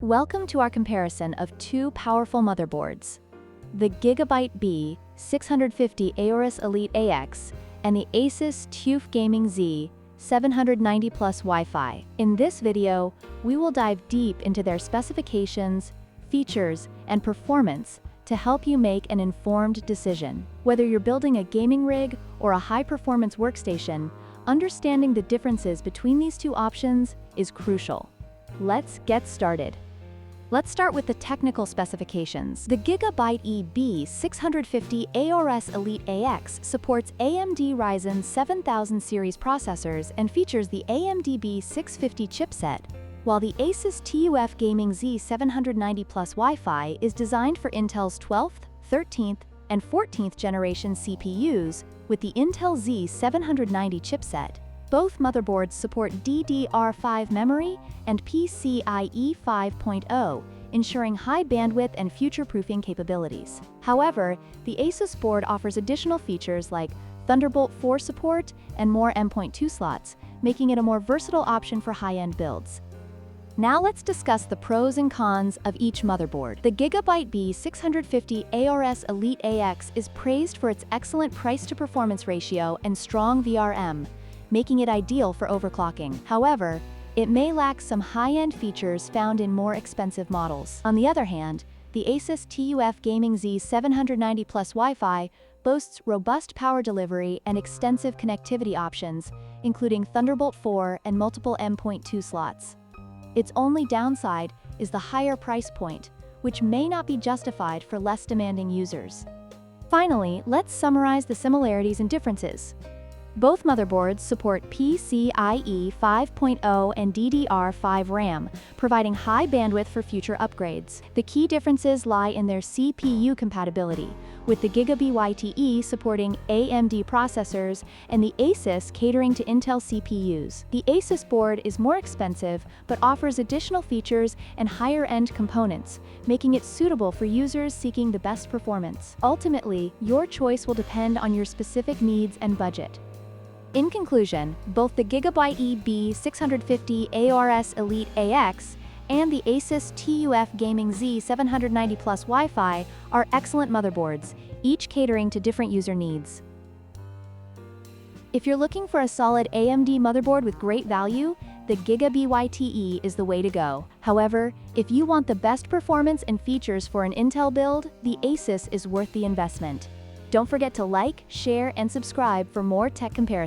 Welcome to our comparison of two powerful motherboards, the GIGABYTE B650 AORUS Elite AX and the ASUS TUF Gaming Z790-Plus Wi-Fi. In this video, we will dive deep into their specifications, features, and performance to help you make an informed decision. Whether you're building a gaming rig or a high-performance workstation, understanding the differences between these two options is crucial. Let's get started. Let's start with the technical specifications. The GIGABYTE B650 AORUS Elite AX supports AMD Ryzen 7000 series processors and features the AMD B650 chipset, while the ASUS TUF Gaming Z790-Plus Wi-Fi is designed for Intel's 12th, 13th, and 14th generation CPUs with the Intel Z790 chipset. Both motherboards support DDR5 memory and PCIe 5.0, ensuring high bandwidth and future-proofing capabilities. However, the ASUS board offers additional features like Thunderbolt 4 support and more M.2 slots, making it a more versatile option for high-end builds. Now let's discuss the pros and cons of each motherboard. The GIGABYTE B650 AORUS Elite AX is praised for its excellent price-to-performance ratio and strong VRM, making it ideal for overclocking. However, it may lack some high-end features found in more expensive models. On the other hand, the ASUS TUF Gaming Z790-Plus Wi-Fi boasts robust power delivery and extensive connectivity options, including Thunderbolt 4 and multiple M.2 slots. Its only downside is the higher price point, which may not be justified for less demanding users. Finally, let's summarize the similarities and differences. Both motherboards support PCIe 5.0 and DDR5 RAM, providing high bandwidth for future upgrades. The key differences lie in their CPU compatibility, with the GIGABYTE supporting AMD processors and the ASUS catering to Intel CPUs. The ASUS board is more expensive but offers additional features and higher-end components, making it suitable for users seeking the best performance. Ultimately, your choice will depend on your specific needs and budget. In conclusion, both the GIGABYTE B650 AORUS Elite AX and the ASUS TUF Gaming Z790-Plus Wi-Fi are excellent motherboards, each catering to different user needs. If you're looking for a solid AMD motherboard with great value, the GIGABYTE is the way to go. However, if you want the best performance and features for an Intel build, the ASUS is worth the investment. Don't forget to like, share, and subscribe for more tech comparisons.